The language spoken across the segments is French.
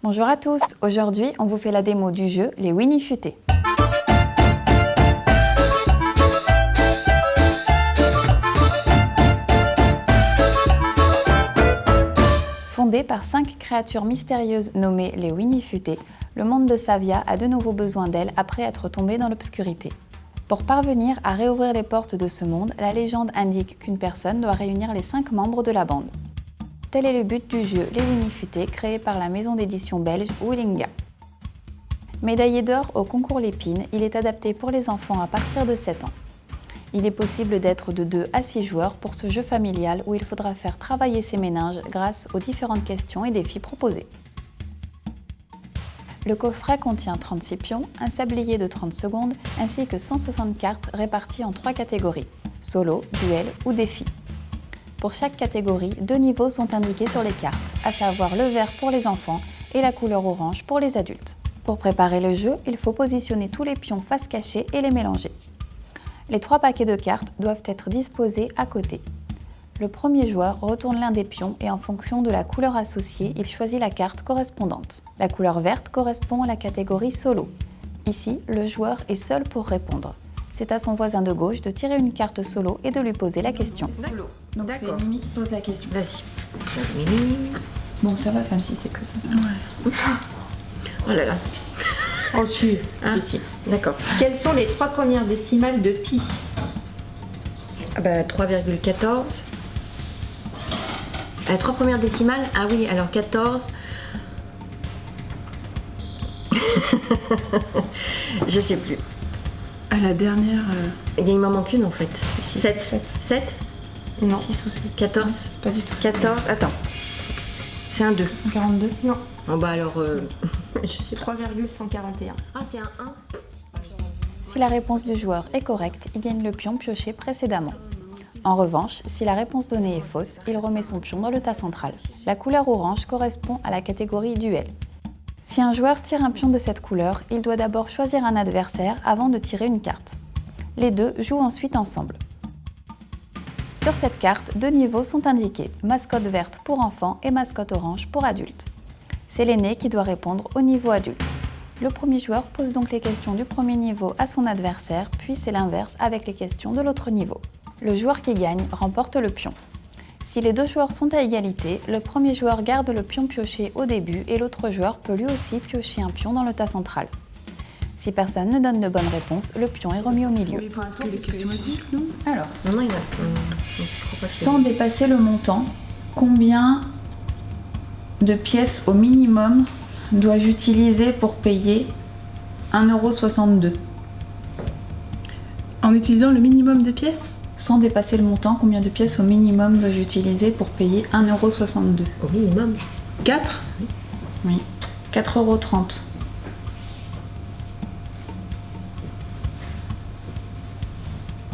Bonjour à tous, aujourd'hui on vous fait la démo du jeu Les Winnie Futés. Fondé par 5 créatures mystérieuses nommées les Winnie Futés, le monde de Savia a de nouveau besoin d'elles après être tombé dans l'obscurité. Pour parvenir à réouvrir les portes de ce monde, la légende indique qu'une personne doit réunir les 5 membres de la bande. Tel est le but du jeu Les Winnie Futés, créé par la maison d'édition belge Willinga. Médaillé d'or au concours Lépine, il est adapté pour les enfants à partir de 7 ans. Il est possible d'être de 2 à 6 joueurs pour ce jeu familial où il faudra faire travailler ses méninges grâce aux différentes questions et défis proposés. Le coffret contient 36 pions, un sablier de 30 secondes ainsi que 160 cartes réparties en 3 catégories, solo, duel ou défi. Pour chaque catégorie, 2 niveaux sont indiqués sur les cartes, à savoir le vert pour les enfants et la couleur orange pour les adultes. Pour préparer le jeu, il faut positionner tous les pions face cachée et les mélanger. Les 3 paquets de cartes doivent être disposés à côté. Le premier joueur retourne l'un des pions et en fonction de la couleur associée, il choisit la carte correspondante. La couleur verte correspond à la catégorie solo. Ici, le joueur est seul pour répondre. C'est à son voisin de gauche de tirer une carte solo et de lui poser la question. Solo. Donc c'est Mimi qui pose la question. Vas-y. Mimi. Bon, ça va, Fancy, c'est que ça. Ouais. Oh là là. Ensuite, Ici. D'accord. quelles sont les 3 premières décimales de pi? 3,14. 3 premières décimales. Ah oui, alors 14. Je sais plus. À la dernière. Il m'en manque une en fait. 7. 7 Non. 6 ou 7. 14. Pas du tout. 14. Attends. C'est un 2. 142. Non. Oh bah alors. Je sais pas. 3,141. Ah, c'est un 1. Si la réponse du joueur est correcte, il gagne le pion pioché précédemment. En revanche, si la réponse donnée est fausse, il remet son pion dans le tas central. La couleur orange correspond à la catégorie duel. Si un joueur tire un pion de cette couleur, il doit d'abord choisir un adversaire avant de tirer une carte. Les deux jouent ensuite ensemble. Sur cette carte, 2 niveaux sont indiqués, mascotte verte pour enfants et mascotte orange pour adultes. C'est l'aîné qui doit répondre au niveau adulte. Le premier joueur pose donc les questions du premier niveau à son adversaire, puis c'est l'inverse avec les questions de l'autre niveau. Le joueur qui gagne remporte le pion. Si les 2 joueurs sont à égalité, le premier joueur garde le pion pioché au début et l'autre joueur peut lui aussi piocher un pion dans le tas central. Si personne ne donne de bonne réponse, le pion est remis au milieu. Oui, parce que les questions adultes, non? Alors, Non, il y en a. Je crois pas que c'est- sans dépasser le montant, combien de pièces au minimum dois-je utiliser pour payer 1,62 €? En utilisant le minimum de pièces? Sans dépasser le montant, combien de pièces au minimum dois-je utiliser pour payer 1,62 €? Au minimum. 4? Oui. 4,30 €.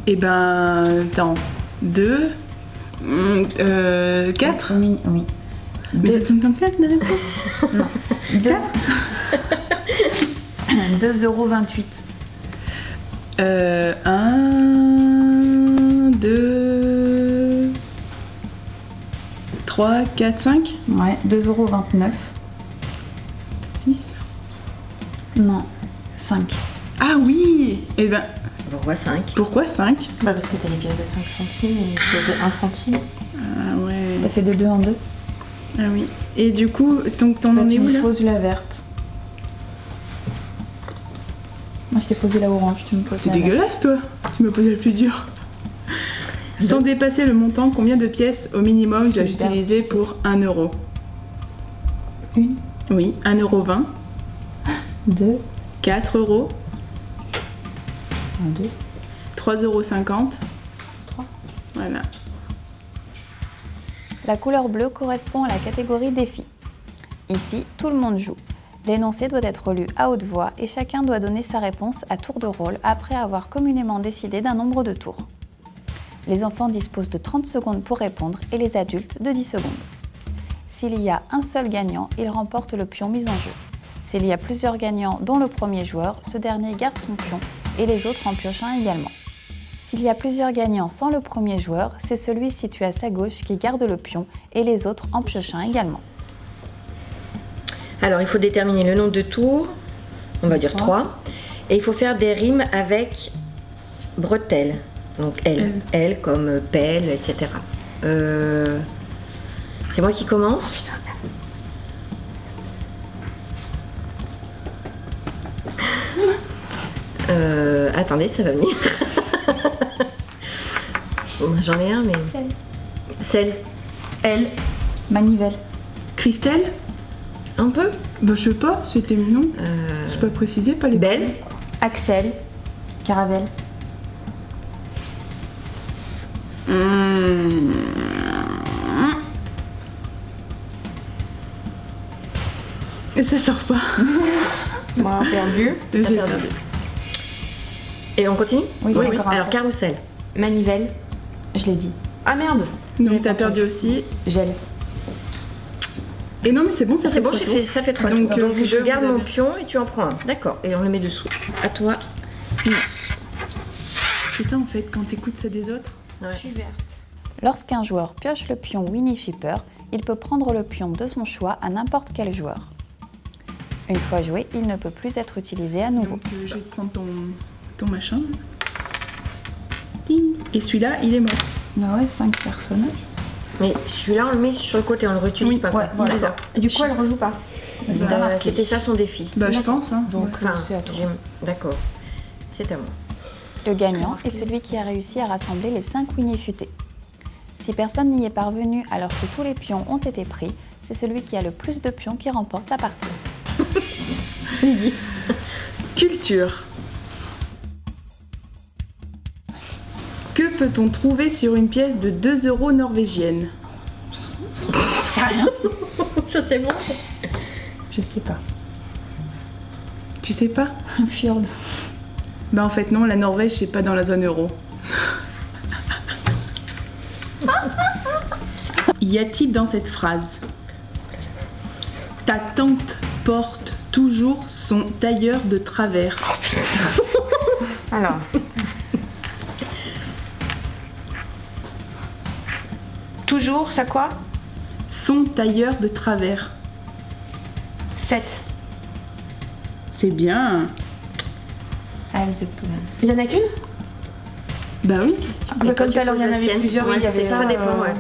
Eh ben. Attends. 2. 4? Oui. Mais ça tombe comme 4 la réponse? Non. 2,28 €. 1, 2, 3, 4, 5, Ouais, 2,29 €. 6. Non, 5. Ah oui! Eh ben, Pourquoi 5? pourquoi 5? Bah parce que t'as les pièces de 5 centimes et les pièces de 1 centime. Ah ouais. T'as fait de 2 en 2. Ah oui. Et du coup, donc t'en en es Tu où me là? poses la verte. Moi je t'ai posé la orange, tu me poses C'est la verte. dégueulasse toi! Tu m'as posé le plus dur. Sans dépasser le montant, combien de pièces au minimum dois-je Super. utiliser pour 1 euro? Une, Oui, 1,20 €, 2, 4 euros, 2. 3,50 €. 3. Voilà. La couleur bleue correspond à la catégorie défi. Ici, tout le monde joue. L'énoncé doit être lu à haute voix et chacun doit donner sa réponse à tour de rôle après avoir communément décidé d'un nombre de tours. Les enfants disposent de 30 secondes pour répondre et les adultes de 10 secondes. S'il y a un seul gagnant, il remporte le pion mis en jeu. S'il y a plusieurs gagnants, dont le premier joueur, ce dernier garde son pion et les autres en piochent un également. S'il y a plusieurs gagnants sans le premier joueur, c'est celui situé à sa gauche qui garde le pion et les autres en piochent un également. Alors, il faut déterminer le nombre de tours. On va dire 3. Et il faut faire des rimes avec bretelles. Donc, elle comme pelle, etc. C'est moi qui commence. Attendez, ça va venir. J'en ai un, mais... Celle. Elle. Manivelle. Christelle? Un peu. Bah, je sais pas, c'était mignon. C'est pas précisé, pas les Belle. Axel. Caravelle. Et ça sort pas. Moi, perdu. J'ai T'as perdu. perdu. Et on continue? Oui, c'est encore un Alors, peu. carrousel. Manivelle. Je l'ai dit. Ah merde. Donc t'as perdu aussi. Gel. Et non mais c'est bon, ça C'est fait bon, trois tours. ça fait 3 Donc, tours. Donc, vous je deux, garde vous mon avez- pion et tu en prends un. D'accord. Et on le met dessous. À toi. C'est ça en fait, quand t'écoutes ça des autres. Ouais. Je suis verte. Lorsqu'un joueur pioche le pion Winnie Shipper, il peut prendre le pion de son choix à n'importe quel joueur. Une fois joué, il ne peut plus être utilisé à nouveau. Donc je vais te prendre ton machin. Ding. Et celui-là, il est mort. Ah ouais, 5 personnages. Mais celui-là, on le met sur le côté, on le réutilise Oui, pas. ouais, voilà. D'accord. Du coup, elle rejoue pas. C'est pas marqué. C'était ça son défi. Bah je pense. Hein. Donc Enfin, c'est à toi. D'accord. C'est à moi. Le gagnant est celui qui a réussi à rassembler les 5 Winnie futés. Si personne n'y est parvenu alors que tous les pions ont été pris, c'est celui qui a le plus de pions qui remporte la partie. Culture. Que peut-on trouver sur une pièce de 2 € norvégienne? Ça, c'est bon. Je sais pas. Tu sais pas? Un fjord. Bah en fait non, la Norvège c'est pas dans la zone euro. Y a-t-il dans cette phrase: ta tante porte toujours son tailleur de travers? Alors. Toujours, ça quoi? Son tailleur de travers. 7. C'est bien. Avec de poumons. Il y en a qu'une? Bah oui. Comme tout à l'heure, il y en avait plusieurs, oui, il y avait ça dépend, ouais.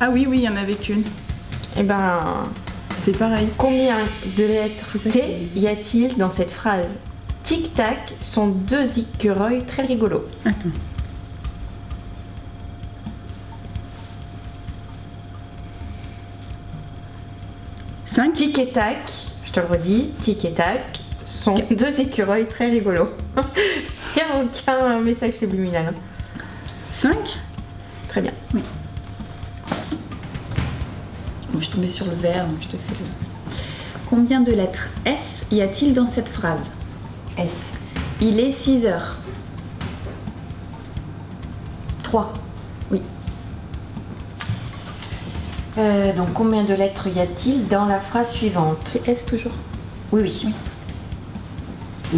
Ah oui, oui, il y en avait qu'une. Et ben, C'est pareil. combien de lettres C'est ça T y a-t-il dans cette phrase? Tic-tac sont 2 écureuils très rigolos. Attends. Cinq. Tic et tac, je te le redis, tic et tac sont 2 écureuils très rigolos. Il n'y a aucun message subliminal. 5. Très bien. Bon, je suis tombée sur le vert, donc je te fais le... Combien de lettres S y a-t-il dans cette phrase? S. Il est 6 heures. 3. Oui. Donc, combien de lettres y a-t-il dans la phrase suivante? C'est S toujours. Oui, oui.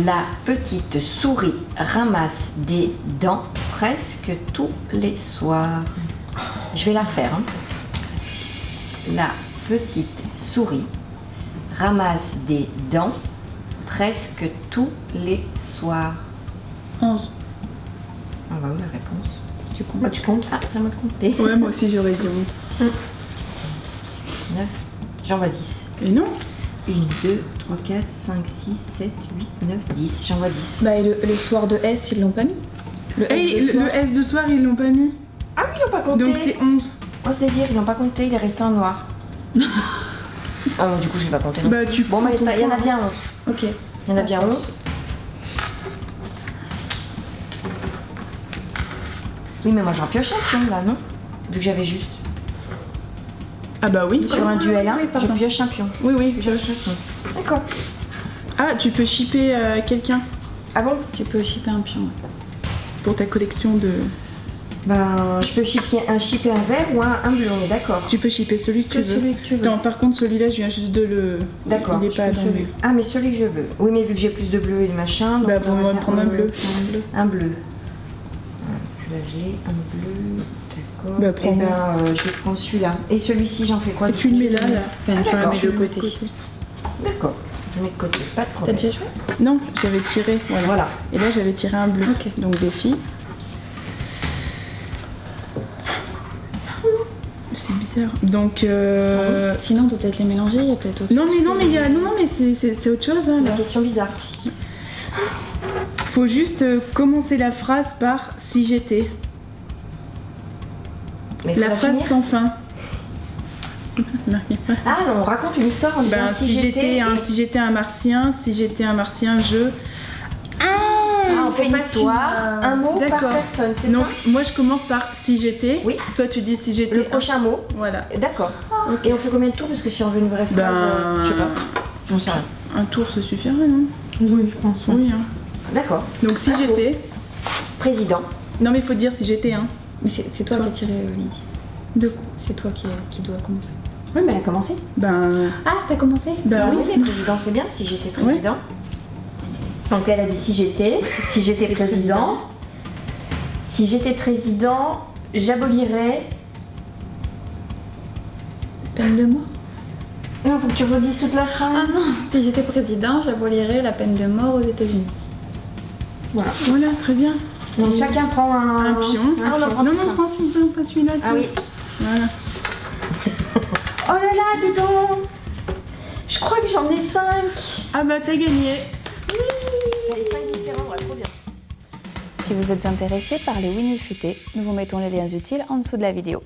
La petite souris ramasse des dents presque tous les soirs. Je vais la refaire. Hein. La petite souris ramasse des dents presque tous les soirs. 11. Ah bah oui, la réponse. Tu comptes? Bah, tu comptes. Ah, ça m'a compté. Ouais, moi aussi j'aurais dit 11. 9. J'en vois 10. Et non? 1, 2, 3, 4, 5, 6, 7, 8, 9, 10. J'en vois 10. Bah et le soir de S, ils l'ont pas mis. Le Hey, S de soir. le S de soir ils l'ont pas mis. Ah oui, ils n'ont pas compté. Donc c'est 11. Oh, ce délire, ils n'ont pas compté, il est resté en noir. Ah, bon, du coup, je vais pas compter. Non. Bah tu Bon, mais prends ton il y en a point. bien 11. Ok. Il y en a bien 11. Oui, mais moi j'en pioche un pion là, non? Vu que j'avais juste. Ah bah oui. Sur un duel 1, oui, je pardon. pioche un pion. Oui, oui. D'accord. Ah, tu peux shipper quelqu'un Ah bon? Tu peux shipper un pion. pour ta collection de... Ben, je peux shipper un vert ou un bleu, on est d'accord. Tu peux shipper celui que tu veux. celui que tu veux. Attends, par contre celui-là je viens juste de le... D'accord. Il est je pas peux dans celui- le... Ah, mais celui que je veux. Oui, mais vu que j'ai plus de bleu et de machin. Bah donc vous on va m'en dire, prendre un bleu. Un bleu. Voilà, celui-là, je l'ai. Un bleu. D'accord. Bah, Et prends-moi. ben, je prends celui-là. Et celui-ci, j'en fais quoi Et du tu le coup mets là, là. Enfin, tu d'accord. le mets de côté. D'accord. Je mets de côté, pas de T'as problème. déjà joué? Non, j'avais tiré, voilà. Voilà. Et là, j'avais tiré un bleu. Ok. Donc défi. C'est bizarre. Donc. Sinon, on peut peut-être les mélanger, il y a peut-être autre Non chose. mais il y a. Non mais c'est autre chose là. C'est là. une question bizarre. Faut juste commencer la phrase par si j'étais. Mais faut La phrase finir. sans fin. Ah, on raconte une histoire en disant Ben, si j'étais un martien, si j'étais un martien, je. Ah, on fait une histoire, un mot par D'accord. personne, c'est Donc ça? moi je commence par si j'étais. Oui. Toi tu dis si j'étais. Le prochain mot. Voilà. D'accord. Et on fait combien de tours? Parce que si on veut une vraie phrase, Ben, je sais pas. J'en sais rien. Un tour ça suffirait non? Oui, je pense. Oui. Hein. D'accord. Donc si Un j'étais. Président. Non mais il faut dire si j'étais hein. Mais c'est toi qui as tiré, Lydie. De... C'est toi qui dois commencer. Oui, mais elle a commencé. Ben. Ah, t'as commencé? Ben Ah oui. oui, mais président, c'est bien si j'étais président. Donc elle a dit si j'étais président. Si j'étais président, j'abolirais. Peine de mort? Non, faut que tu redises toute la Ah phrase. non, si j'étais président, j'abolirais la peine de mort aux États-Unis. Voilà. Voilà très bien. Donc chacun prend Un pion. Ah, on en prend non tout ça. non prends celui-là, pas celui-là. Ah toi. oui. Voilà. Oh là là, dis donc. Je crois que j'en ai 5. Ah bah t'as gagné. Il y a les 5 différents, ouais, trop bien. Si vous êtes intéressé par les Winnie futés, nous vous mettons les liens utiles en dessous de la vidéo.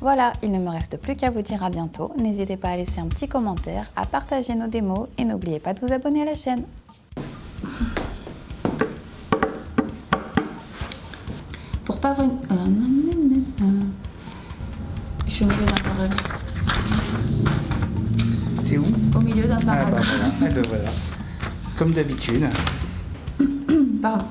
Voilà, il ne me reste plus qu'à vous dire à bientôt. N'hésitez pas à laisser un petit commentaire, à partager nos démos et n'oubliez pas de vous abonner à la chaîne. Pour pas venir... Je suis au milieu d'un parallèle. C'est où? Au milieu d'un Ah bah parallèle. voilà, eh ben voilà. Comme d'habitude. Pardon.